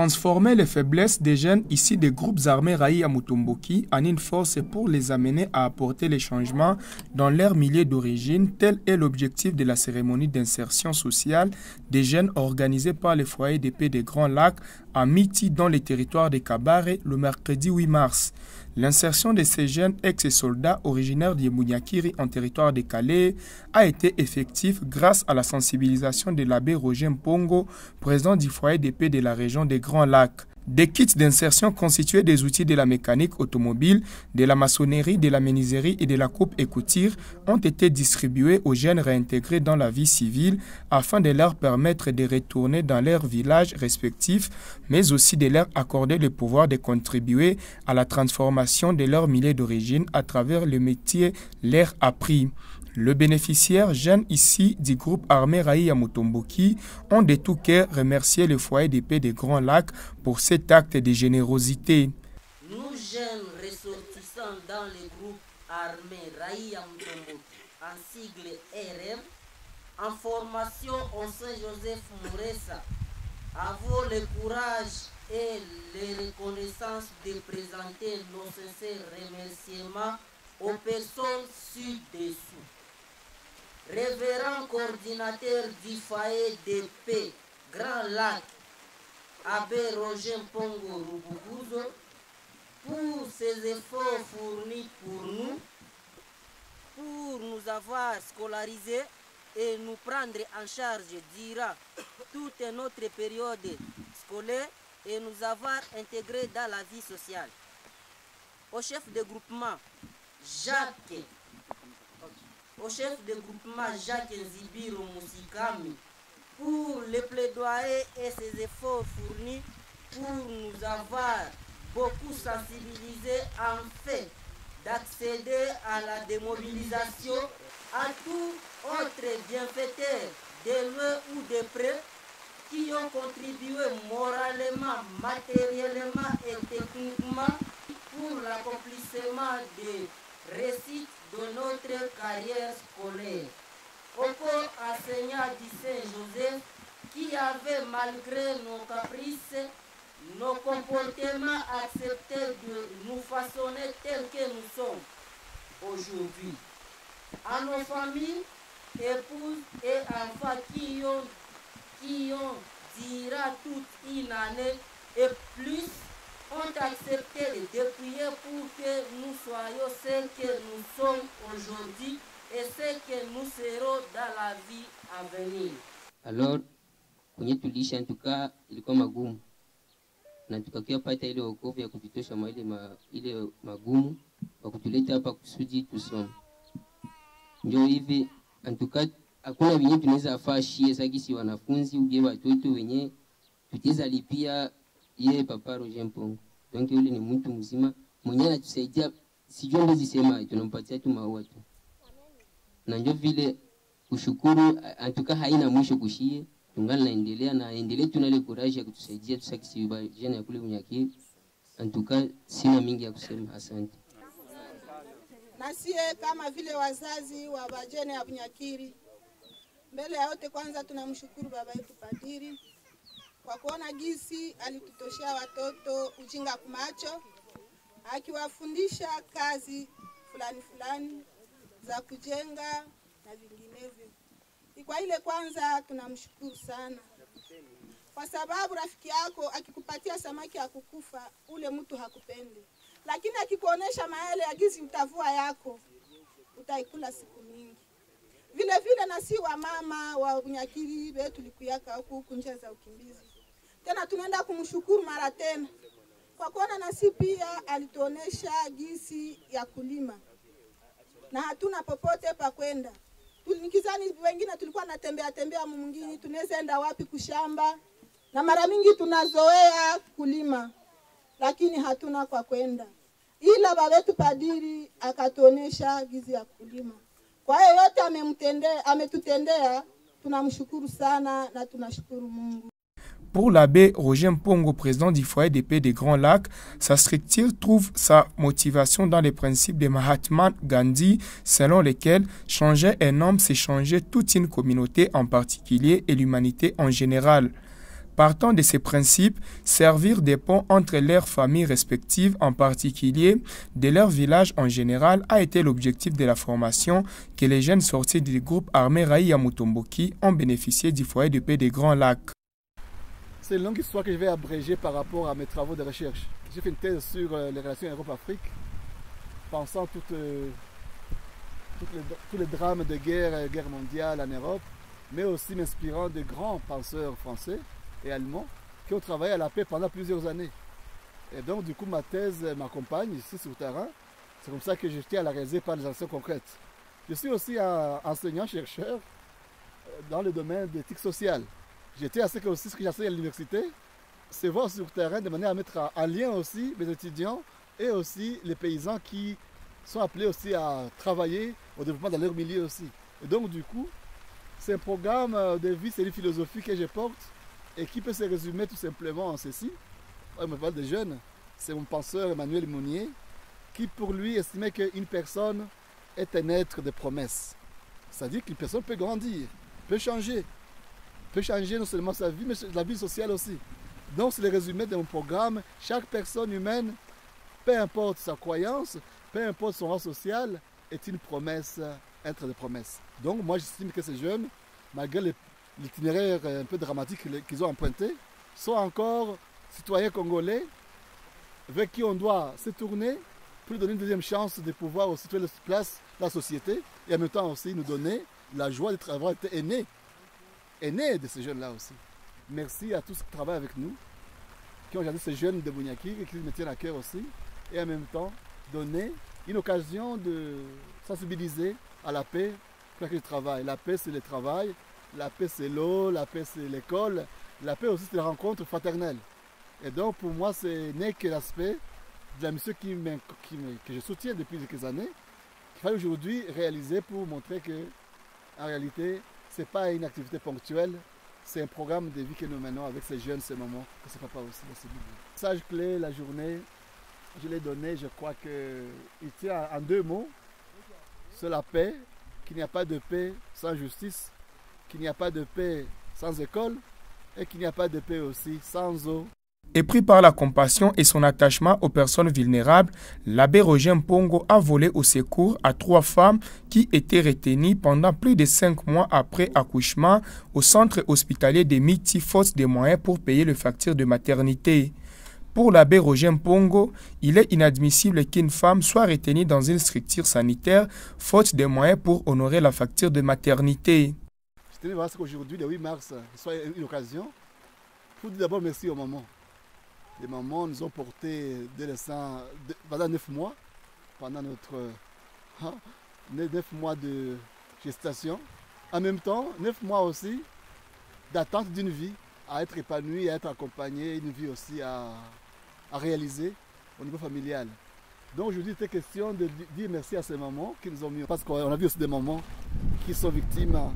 Transformer les faiblesses des jeunes issus des groupes armés Raï à Mutomboki en une force pour les amener à apporter les changements dans leur milieu d'origine, tel est l'objectif de la cérémonie d'insertion sociale des jeunes organisée par les foyers de paix des Grands Lacs à Miti dans les territoires de Kabare le mercredi 8 mars. L'insertion de ces jeunes ex-soldats originaires d'Yemunyakiri en territoire de Calais a été effective grâce à la sensibilisation de l'abbé Roger Mpongo, président du foyer de paix de la région des Grands Lacs. Des kits d'insertion constitués des outils de la mécanique automobile, de la maçonnerie, de la menuiserie et de la coupe et couture ont été distribués aux jeunes réintégrés dans la vie civile afin de leur permettre de retourner dans leurs villages respectifs, mais aussi de leur accorder le pouvoir de contribuer à la transformation de leur milieu d'origine à travers le métier leur appris. Le bénéficiaire jeune ici du groupe armé Raï à Mutomboki ont de tout cœur remercié le foyer de paix des Grands Lacs pour cet acte de générosité. Nous jeunes ressortissants dans le groupe armé Raï à Mutomboki, en sigle RM, en formation au Saint-Joseph Mouressa, avons le courage et les reconnaissances de présenter nos sincères remerciements aux personnes ci-dessous. Révérend coordinateur du foyer de paix Grand Lac, Abbé Roger Mpongo Rubuguzo, pour ses efforts fournis pour nous avoir scolarisés et nous prendre en charge durant toute notre période scolaire et nous avoir intégrés dans la vie sociale. Au chef de groupement Jacques Nzibiro Musikami pour le plaidoyer et ses efforts fournis pour nous avoir beaucoup sensibilisés en fait d'accéder à la démobilisation, à tout autre bienfaiteur de loin ou de près qui ont contribué moralement, matériellement et techniquement pour l'accomplissement des récits de notre carrière scolaire. Au corps enseignant du Saint-Joseph qui avait, malgré nos caprices, nos comportements, accepté de nous façonner tels que nous sommes aujourd'hui. À nos familles, épouses et enfants qui ont durant toute une année et plus ont accepté de prier pour que nous soyons ceux que nous sommes aujourd'hui et ceux que nous serons dans la vie à venir. Alors, kwenye tulisha ntuka ilikuwa magumu na tukakia pata ile wokovu ya kututosha ile magumu kwa kutuleta hapa kusudi tusome. Ndio hivi antuka hakuna vinyi tunaweza afashie sagisi wanafunzi uje watoto wenye tuteza lipia ye Papa Roger Mpongo. Donc yule ni mtu mzima mwenye anatusaidia, sijui ndizi sema tunampatia tu maua tu. Na ndio vile kushukuru antuka haina mwisho kushie, tungali naendelea tunale courage ya kutusaidia tusakisi jana ya kule Munyakiri. Antuka sina mingi ya kusema, asante. Na sie kama vile wazazi wa bajene ya Munyakiri, mbele ya yote kwanza tunamshukuru baba yetu padiri kwa kuona gisi alitutoshea watoto ujinga kumacho, akiwafundisha kazi fulani za kujenga na vinginevyo. Kwa ile kwanza tunamshukuru sana, kwa sababu rafiki yako akikupatia samaki ya kukufa ule mtu hakupendi, lakini akikuonesha maele ya gizi utavua yako utaikula siku mingi. Vile vile na si wa mama wa Munyakiri wetu likuyaka huku njia za ukimbizi. Tena tunaenda kumshukuru mara tena kwa kuona nasi pia alituonesha gisi ya kulima na hatuna popote pa kwenda. Nikizani wengine tulikuwa natembea mwingine tunaweza enda wapi kushamba, na mara mingi tunazoea kulima lakini hatuna kwa kwenda, ila baba wetu padiri akatuonesha gizi ya kulima. Kwa hiyo yote ametutendea, tunamshukuru sana na tunashukuru Mungu. Pour l'abbé Roger Mpongo, président du foyer de paix des Grands Lacs, sa structure trouve sa motivation dans les principes de Mahatma Gandhi, selon lesquels changer un homme, c'est changer toute une communauté en particulier et l'humanité en général. Partant de ces principes, servir des ponts entre leurs familles respectives, en particulier de leur village en général, a été l'objectif de la formation que les jeunes sortis du groupe armé Raï à Mutomboki ont bénéficié du foyer de paix des Grands Lacs. C'est une longue histoire que je vais abréger par rapport à mes travaux de recherche. J'ai fait une thèse sur les relations Europe-Afrique, pensant tous les drames de guerre mondiale en Europe, mais aussi m'inspirant de grands penseurs français et allemands qui ont travaillé à la paix pendant plusieurs années. Et donc, du coup, ma thèse m'accompagne ici sur le terrain. C'est comme ça que je tiens à la réaliser par des actions concrètes. Je suis aussi un enseignant-chercheur dans le domaine d'éthique sociale. J'étais à ce que aussi ce que j'enseigne à l'université, c'est voir sur le terrain de manière à mettre en lien aussi mes étudiants et aussi les paysans qui sont appelés aussi à travailler au développement dans leur milieu aussi. Et donc, du coup, c'est un programme de vie, c'est une philosophie que je porte et qui peut se résumer tout simplement en ceci. Je me parle des jeunes, c'est mon penseur Emmanuel Mounier qui pour lui estimait qu'une personne est un être de promesses. C'est-à-dire qu'une personne peut grandir, peut changer non seulement sa vie, mais la vie sociale aussi. Donc c'est le résumé de mon programme. Chaque personne humaine, peu importe sa croyance, peu importe son rang social, est une promesse, être de promesses. Donc moi j'estime que ces jeunes, malgré l'itinéraire un peu dramatique qu'ils ont emprunté, sont encore citoyens congolais vers qui on doit se tourner pour lui donner une deuxième chance de pouvoir aussi trouver leur place dans la société et en même temps aussi nous donner la joie d'avoir été aînés de ces jeunes-là aussi. Merci à tous qui travaillent avec nous, qui ont regardé ces jeunes de Bunyakiri et qui me tiennent à cœur aussi, et en même temps donner une occasion de sensibiliser à la paix pour laquelle je travaille. La paix c'est le travail, la paix c'est l'eau, la paix c'est l'école, la paix aussi c'est la rencontre fraternelle. Et donc pour moi ce n'est que l'aspect de la mission que je soutiens depuis quelques années, qu'il fallait aujourd'hui réaliser pour montrer que en réalité ce n'est pas une activité ponctuelle, c'est un programme de vie que nous menons avec ces jeunes, ces moments, que c'est papa aussi. Le message clé, la journée, je l'ai donné, je crois qu'il tient en deux mots. C'est la paix, qu'il n'y a pas de paix sans justice, qu'il n'y a pas de paix sans école et qu'il n'y a pas de paix aussi sans eau. Épris par la compassion et son attachement aux personnes vulnérables, l'abbé Roger Mpongo a volé au secours à 3 femmes qui étaient retenues pendant plus de 5 mois après accouchement au centre hospitalier de Miti, faute de moyens pour payer les factures de maternité. Pour l'abbé Roger Mpongo, il est inadmissible qu'une femme soit retenue dans une structure sanitaire faute de moyens pour honorer la facture de maternité. Je tenais à voir qu'aujourd'hui, le 8 mars, soit une occasion pour dire d'abord merci aux mamans. Les mamans nous ont porté pendant 9 mois, pendant notre 9 mois de gestation. En même temps, 9 mois aussi d'attente d'une vie, à être épanouie, à être accompagnée, une vie aussi à réaliser au niveau familial. Donc aujourd'hui, il était question de dire merci à ces mamans qui nous ont mis, parce qu'on a vu aussi des mamans qui sont victimes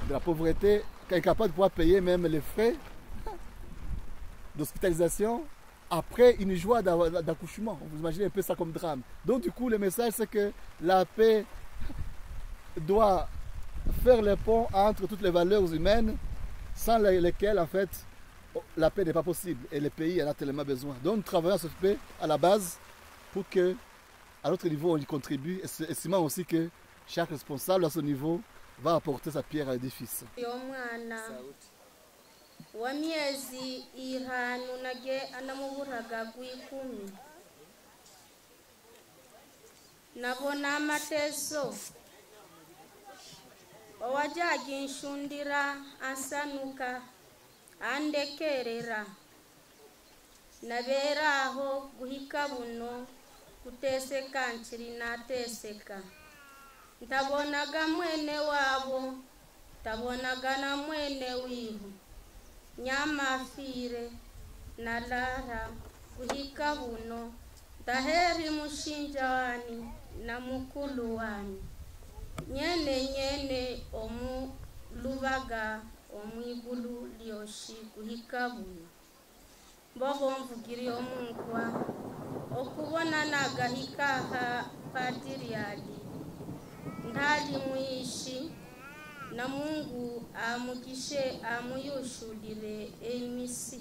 de la pauvreté, qui sont incapables de pouvoir payer même les frais d'hospitalisation après une joie d'accouchement. Vous imaginez un peu ça comme drame. Donc du coup, le message c'est que la paix doit faire le pont entre toutes les valeurs humaines sans lesquelles en fait la paix n'est pas possible et le pays en a tellement besoin. Donc nous travaillons à cette paix à la base pour que à notre niveau on y contribue, estimant aussi que chaque responsable à ce niveau va apporter sa pierre à l'édifice. Wa miezi 5 nage anamuburaga gw'ikumi nabona amateso owajaga inshundira ansanuka andekerera naberaho guhika buno kuteseka nkiri nateseka ntabonaga mwene wabo tabonaga na mwene wihu nyamafire nalara guhika buno ndaheri mushinja wani na mukulu wani nyene omulubaga omwigulu lyoshi guhika buno mbogo mvugiri omunkwa okubona nagahika ha padiri ali ndali mwishi na Mungu amukishe amuyushulile emisi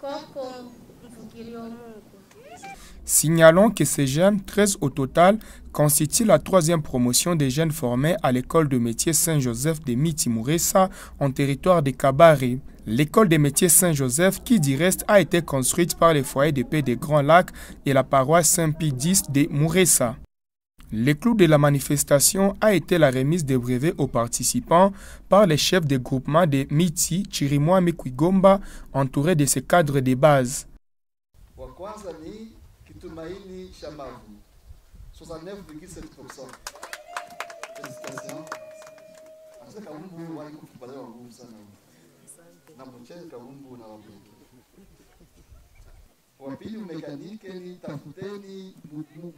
koko mvugilio Mungu. Signalons que ces jeunes, 13 au total, constituent la 3e promotion des jeunes formés à l'école de métiers Saint-Joseph de Miti-Mouressa en territoire de Kabare. L'école des métiers Saint-Joseph, qui du reste a été construite par les foyers de paix des Grands Lacs et la paroisse Saint-Pie X de Mouressa. Le clou de la manifestation a été la remise des brevets aux participants par les chefs des groupements de Miti, Chirimwa, Mikwigomba, entourés de ces cadres de base. Tumaini Shamavu, 69,7%. Félicitations. Asa Kaumbu wali kufubalewa ngumu sana. Na mchele Kaumbu na wapili. Wapili umekanike ni tafuteni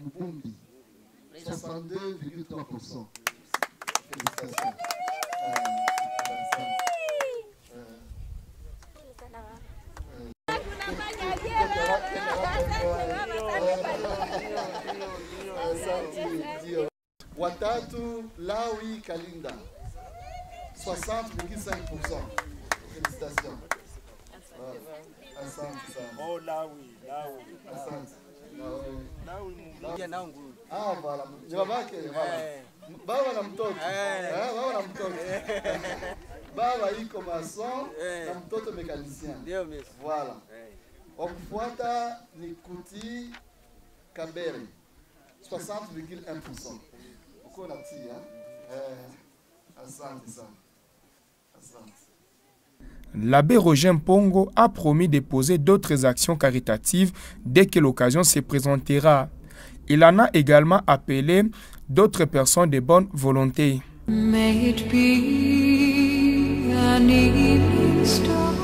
Mbumbi, 62,3%. Félicitations. Watatu Lawi Kalinda, 60,5%. Félicitations. Asante sana. Oh, Lawi. Asante. Lawi. Ah, voilà. Je babake. Baba na mtoto. Baba na mtoto. Baba iko mason na mtoto mécanicien. Ndio mimi. Voilà. Okufuata ni Kuti Kabere, 60,1%. Uko na tia. Asante sana. Asante. L'abbé Roger Mpongo a promis de poser d'autres actions caritatives dès que l'occasion se présentera. Il en a également appelé d'autres personnes de bonne volonté. May it be an evening star.